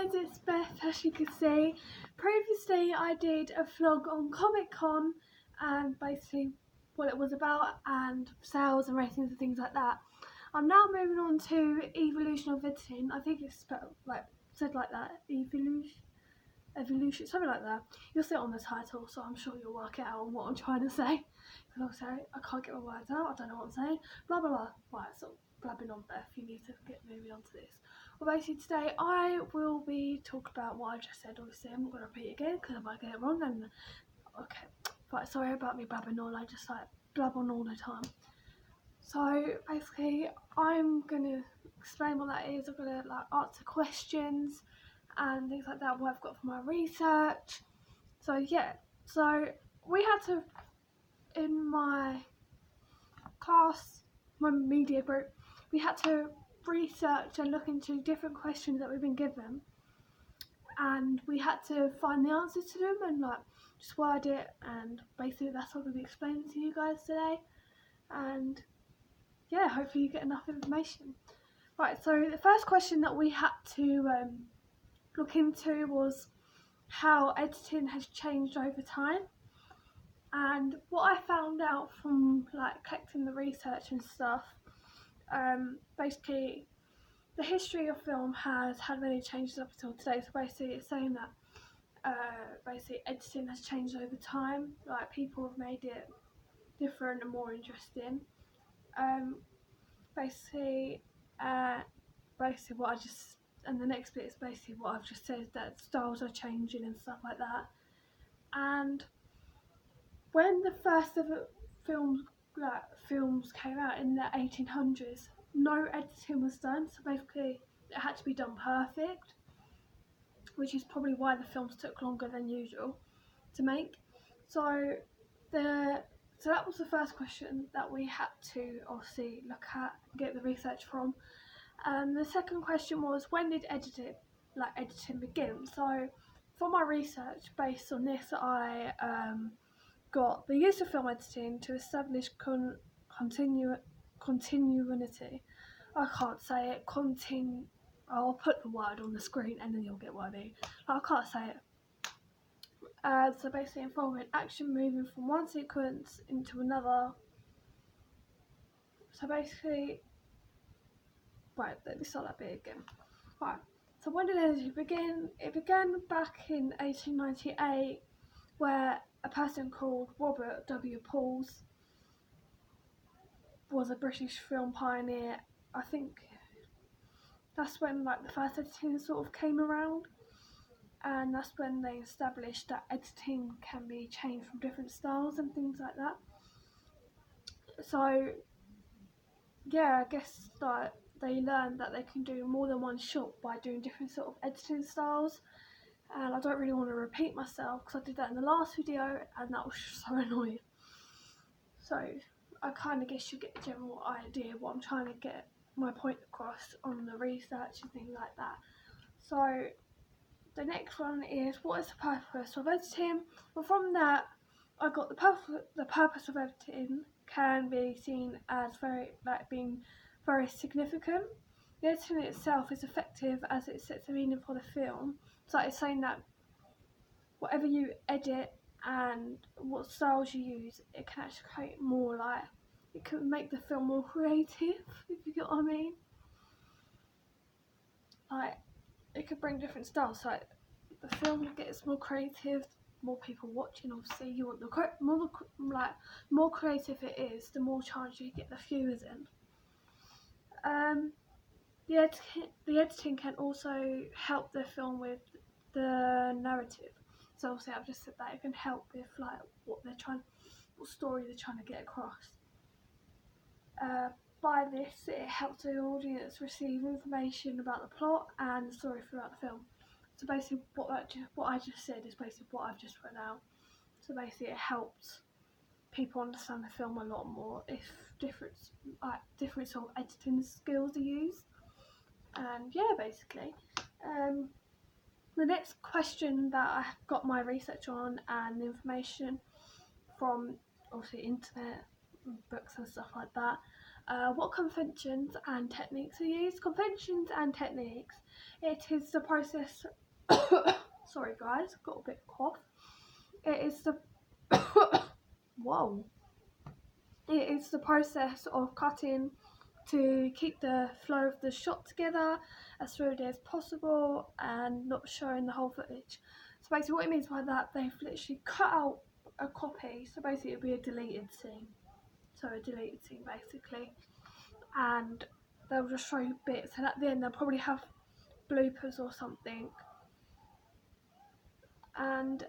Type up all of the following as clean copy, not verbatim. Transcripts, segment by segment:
guys, it's Beth, as you can see. Previously I did a vlog on Comic Con and basically what it was about and sales and ratings and things like that. I'm now moving on to Evolution of Editing. I think it's spelled said like that. Evolution, something like that. You'll see it on the title, so I'm sure you'll work it out on what I'm trying to say. Because obviously I can't get my words out, I don't know what I'm saying. Blah blah blah. Right, so blabbing on, Beth, you need to get moving on to this. Well, basically today I will be talking about what I just said. Obviously I'm not going to repeat it again because I might get it wrong. And okay, right, sorry about me blabbing on. I just blab on all the time. So basically I'm going to explain what that is. I'm going to answer questions and things like that, what I've got for my research. So yeah, so we had to, in my class, my media group, we had to research and look into different questions that we've been given, and we had to find the answers to them and just word it, and basically that's what I'm going to be explaining to you guys today. And yeah, hopefully you get enough information. Right, so the first question that we had to look into was how editing has changed over time. And what I found out from collecting the research and stuff, basically the history of film has had many changes up until today. So basically it's saying that basically editing has changed over time. Like, people have made it different and more interesting. Basically what I just, and the next bit is basically what I've just said, that styles are changing and stuff like that. And when the first of the films came out in the 1800s, no editing was done, so basically it had to be done perfect, which is probably why the films took longer than usual to make. So that was the first question that we had to obviously look at, get the research from. The second question was, when did editing begin? So for my research, based on this, I got the use of film editing to establish continuity. I can't say it. I'll put the word on the screen and then you'll get what I mean. I can't say it. So basically involving action moving from one sequence into another. So basically, right, let me start that bit again. Right, so when did editing begin? It began back in 1898, where a person called Robert W. Pauls was a British film pioneer. I think that's when the first editing sort of came around, and that's when they established that editing can be changed from different styles and things like that. So yeah, I guess they learned that they can do more than one shot by doing different sort of editing styles. And I don't really want to repeat myself because I did that in the last video and that was so annoying. So I kind of guess you get a general idea what I'm trying to get my point across on the research and things like that. So the next one is, what is the purpose of editing? Well, from that I got the purpose of editing can be seen as being very significant. The editing itself is effective as it sets the meaning for the film. So it's saying that whatever you edit and what styles you use, it can actually create more, it can make the film more creative, if you get what I mean. It could bring different styles, so the film gets more creative, more people watching. Obviously you want more creative it is, the more chance you get the viewers in. The editing can also help the film with the narrative. So obviously I've just said that it can help with what story they're trying to get across. By this, it helps the audience receive information about the plot and the story throughout the film. So basically what I just said is basically what I've just read out. So basically it helps people understand the film a lot more if different sort of editing skills are used. And yeah, basically the next question that I got my research on and the information from obviously internet, books and stuff like that, What conventions and techniques are used? Conventions and techniques. It is the process. Sorry, guys, got a bit of cough. It is the whoa. It is the process of cutting to keep the flow of the shot together as fluidly as possible and not showing the whole footage. So basically what it means by that, they've literally cut out a copy, so basically it'll be a deleted scene. So a deleted scene basically. And they'll just show you bits, and at the end they'll probably have bloopers or something. And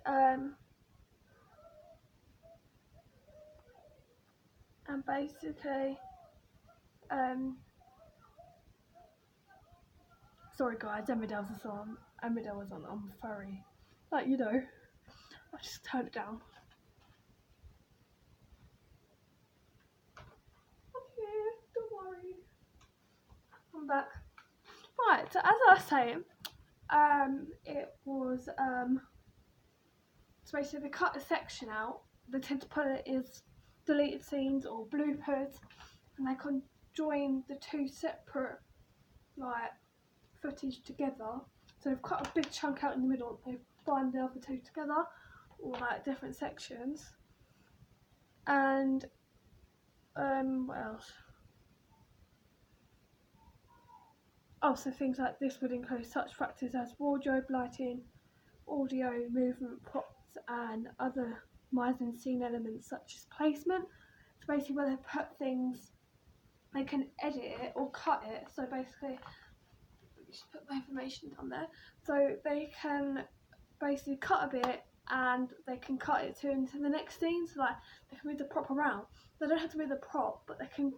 basically sorry guys, Emmerdale was on. Emmerdale was on. I'm furry. Like, you know, I just turned it down. Okay, don't worry. I'm back. Right, so as I was saying, it was so basically they cut a section out. They tend to put it as deleted scenes or bloopers, and they can join the two separate like footage together. So they've cut a big chunk out in the middle, they bind the other two together, or like different sections. And what else? So things like this would include such factors as wardrobe, lighting, audio, movement, props, and other mise-en-scene elements such as placement. So basically where they put things, they can edit it or cut it. So basically, just put my information down there. So they can basically cut a bit and they can cut it into the next scene. So like they can move the prop around. They don't have to move the prop, but they can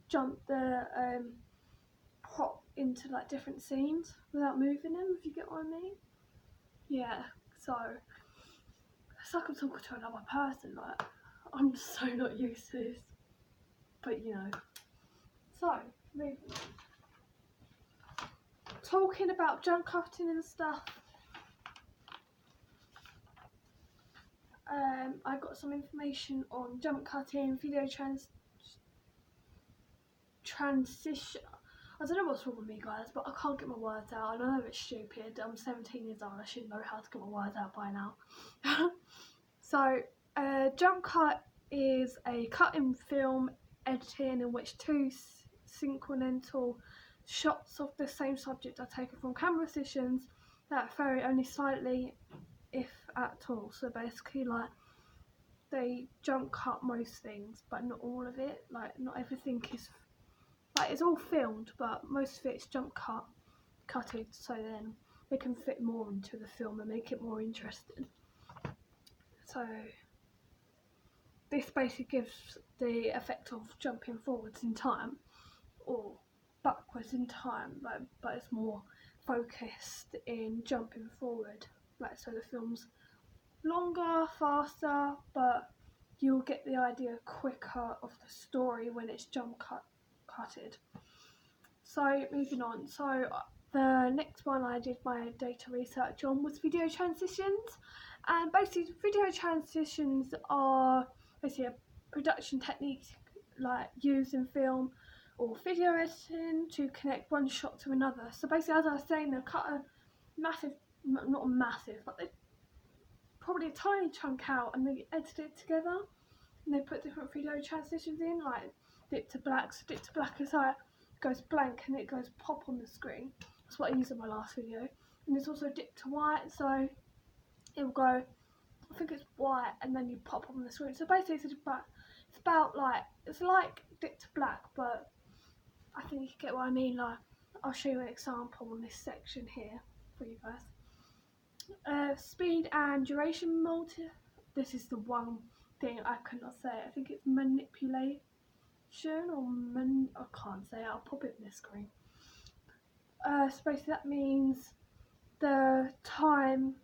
jump the prop into like different scenes without moving them, if you get what I mean. Yeah, so it's like I'm talking to another person, like I'm so not used to this, but you know. So moving on. Talking about jump cutting and stuff, I got some information on jump cutting, video transition. I don't know what's wrong with me, guys, but I can't get my words out. I know it's stupid. I'm 17 years old. I should know how to get my words out by now. So, jump cut is a cut in film editing in which two sequential shots of the same subject are taken from camera positions that vary only slightly, if at all. So basically, like, they jump cut most things, but not all of it. Like, not everything is like it's all filmed, but most of it's jump cutted, so then they can fit more into the film and make it more interesting. So this basically gives the effect of jumping forwards in time or backwards in time, but it's more focused in jumping forward. Like, so the film's longer, faster, but you'll get the idea quicker of the story when it's jump cutted. So moving on, so the next one I did my data research on was video transitions, and basically video transitions are basically a production technique like used in film or video editing to connect one shot to another. So basically, as I was saying, they'll cut a massive, not massive, but they probably a tiny chunk out and they edit it together, and they put different video transitions in, like dip to black. So dip to black is like goes blank and it goes pop on the screen. That's what I used in my last video. And there's also dip to white, so it will go, I think it's white, and then you pop on the screen. So basically it's about like, it's like dip to black, but I think you get what I mean. Like, I'll show you an example on this section here for you guys. Speed and duration multi. This is the one thing I could not say. I think it's manipulation or I can't say it. I'll pop it in this screen. So basically that means the time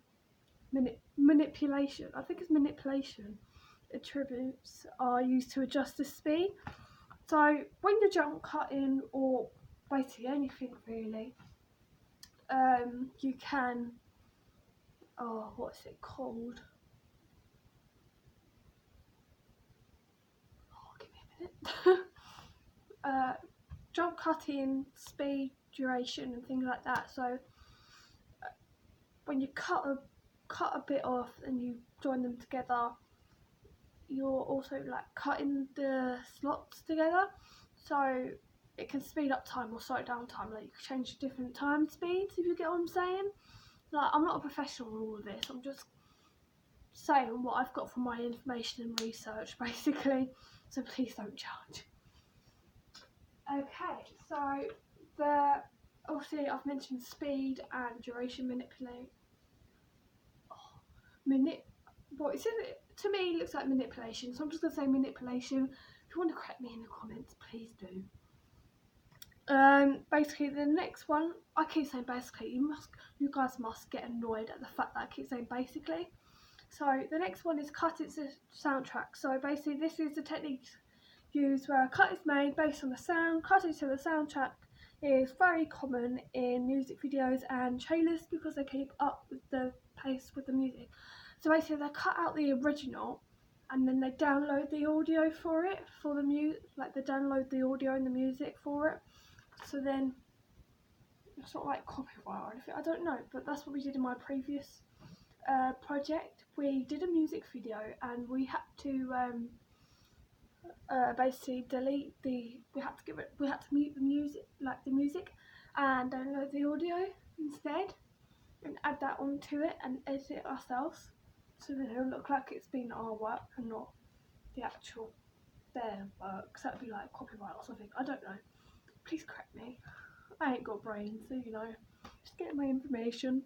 manipulation. I think it's manipulation. Attributes are used to adjust the speed. So when you're jump cutting or basically anything really, you can, what's it called? Oh, give me a minute. jump cutting, speed, duration, and things like that. So when you cut a bit off and you join them together, you're also like cutting the slots together, so it can speed up time or slow down time. Like you can change different time speeds, if you get what I'm saying. Like I'm not a professional in all of this. I'm just saying what I've got from my information and research, basically. So please don't judge. Okay, so obviously I've mentioned speed and duration manipulate. What it says to me looks like manipulation, so I'm just gonna say manipulation. If you want to correct me in the comments, please do. Basically the next one, I keep saying basically. You guys must get annoyed at the fact that I keep saying basically. So the next one is cut its soundtrack. So basically this is the technique used where a cut is made based on the sound. Cutting to the soundtrack is very common in music videos and trailers because they keep up with the pace with the music. So basically they cut out the original and then they download the audio for it, for the music, like they download the audio and the music for it. So then it's not like copyright or anything, I don't know, but that's what we did in my previous project. We did a music video and we had to basically delete we had to mute the music and download the audio instead and add that onto it and edit it ourselves, so that it'll look like it's been our work and not the actual their work. So that'd be like copyright or something, I don't know. Please correct me. I ain't got brains, so just getting my information.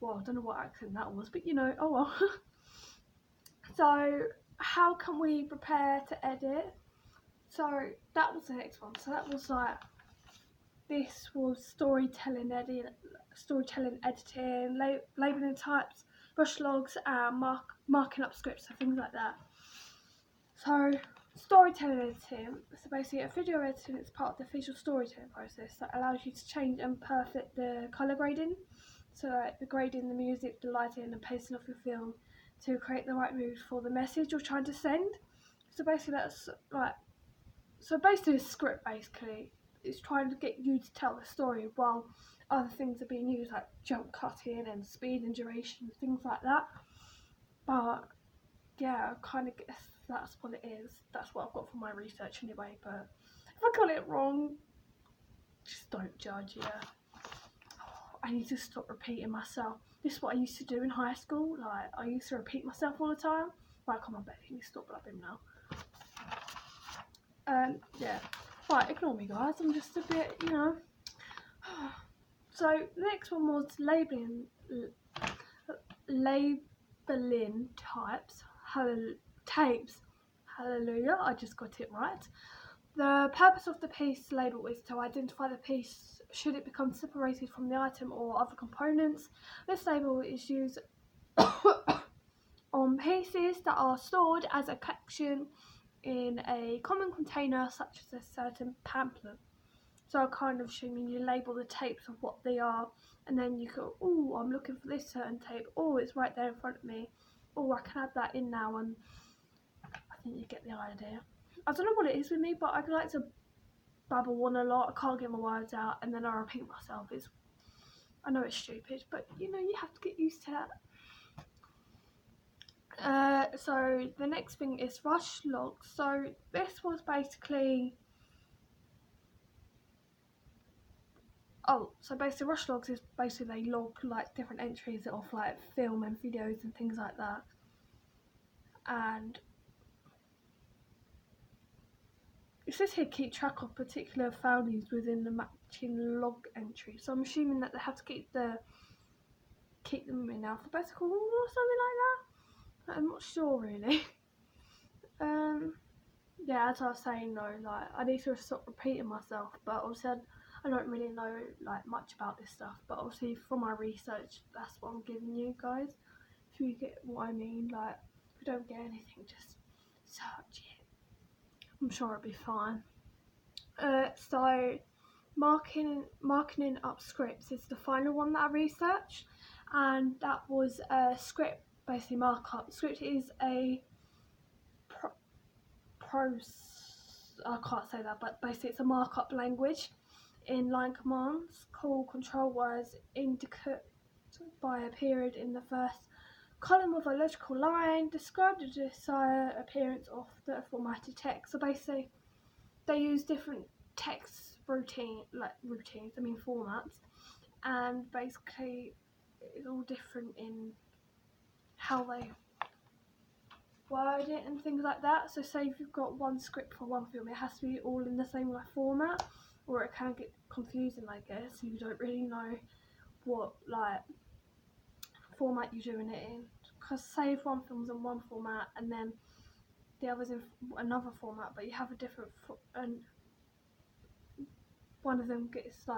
Well, I don't know what accent that was, but oh well. So how can we prepare to edit? So that was the next one. So that was like, this was storytelling editing, labeling types, brush logs, and marking up scripts and things like that. So storytelling editing. So basically, a video editing is part of the visual storytelling process that allows you to change and perfect the color grading. So like the grading, the music, the lighting, and pacing of your film to create the right mood for the message you're trying to send. So basically a script basically is trying to get you to tell the story while other things are being used, like jump cutting and speed and duration, things like that. But yeah, I kind of guess that's what it is. That's what I've got from my research anyway, but if I got it wrong, just don't judge, yeah. I need to stop repeating myself. This is what I used to do in high school. Like, I used to repeat myself all the time. Right, come on, Becky, stop blabbing now. Yeah. Right, ignore me, guys. I'm just a bit, So, the next one was labeling types. Tapes. Hallelujah, I just got it right. The purpose of the piece label is to identify the piece should it become separated from the item or other components. This label is used on pieces that are stored as a collection in a common container, such as a certain pamphlet. So I'm kind of assuming you label the tapes of what they are, and then you go, oh, I'm looking for this certain tape. Oh, it's right there in front of me. Oh, I can add that in now, and I think you get the idea. I don't know what it is with me, but I like to babble on a lot. I can't get my words out, and then I repeat myself. I know it's stupid, but you have to get used to that. So the next thing is rush logs. So this was basically rush logs is basically they log like different entries of like film and videos and things like that. And it says here keep track of particular values within the matching log entry. So I'm assuming that they have to keep them in alphabetical order or something like that. I'm not sure really. Yeah, as I was saying though, like I need to stop repeating myself, but obviously I don't really know like much about this stuff, but obviously from my research that's what I'm giving you guys. If you get what I mean, like if you don't get anything, just search it. I'm sure it'll be fine. So marking up scripts is the final one that I researched, and that was a script basically markup. Script is a I can't say that, but basically it's a markup language in line commands. Call control words indicate by a period in the first column of a logical line. Describe the desired appearance of the formatted text. So basically, they use different text formats, and basically it's all different in how they word it and things like that. So say if you've got one script for one film, it has to be all in the same format, or it can get confusing, I guess. You don't really know what format you're doing it in, because say if one film's in one format and then the other's in another format, but you have a different and one of them gets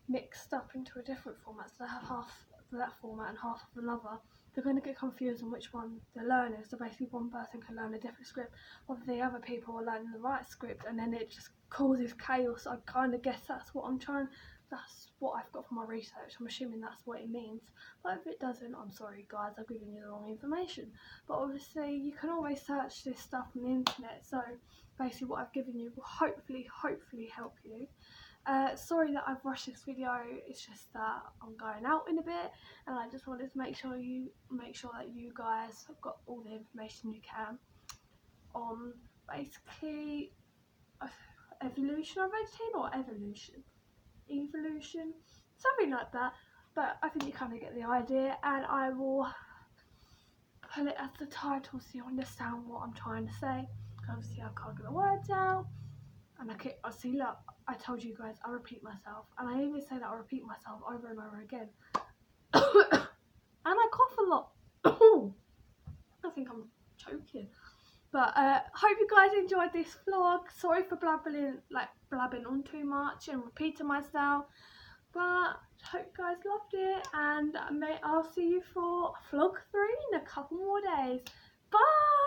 mixed up into a different format, so they have half of that format and half of another, they're going to get confused on which one they're learning. So basically one person can learn a different script while the other people are learning the right script, and then it just causes chaos. I kind of guess that's what I've got from my research. I'm assuming that's what it means, but if it doesn't, I'm sorry guys, I've given you the wrong information. But obviously you can always search this stuff on the internet, so basically what I've given you will hopefully help you. Sorry that I've rushed this video, it's just that I'm going out in a bit, and I just wanted to make sure that you guys have got all the information you can on basically evolution of editing, or evolution, something like that. But I think you kind of get the idea, and I will put it as the title so you understand what I'm trying to say. Obviously I can't get the words out, and I see, look, I told you guys I repeat myself, and I even say that I repeat myself over and over again. And I cough a lot. I think I'm choking. But hope you guys enjoyed this vlog. Sorry for blabbing on too much and repeating myself, but hope you guys loved it, and I'll see you for vlog 3 in a couple more days. Bye.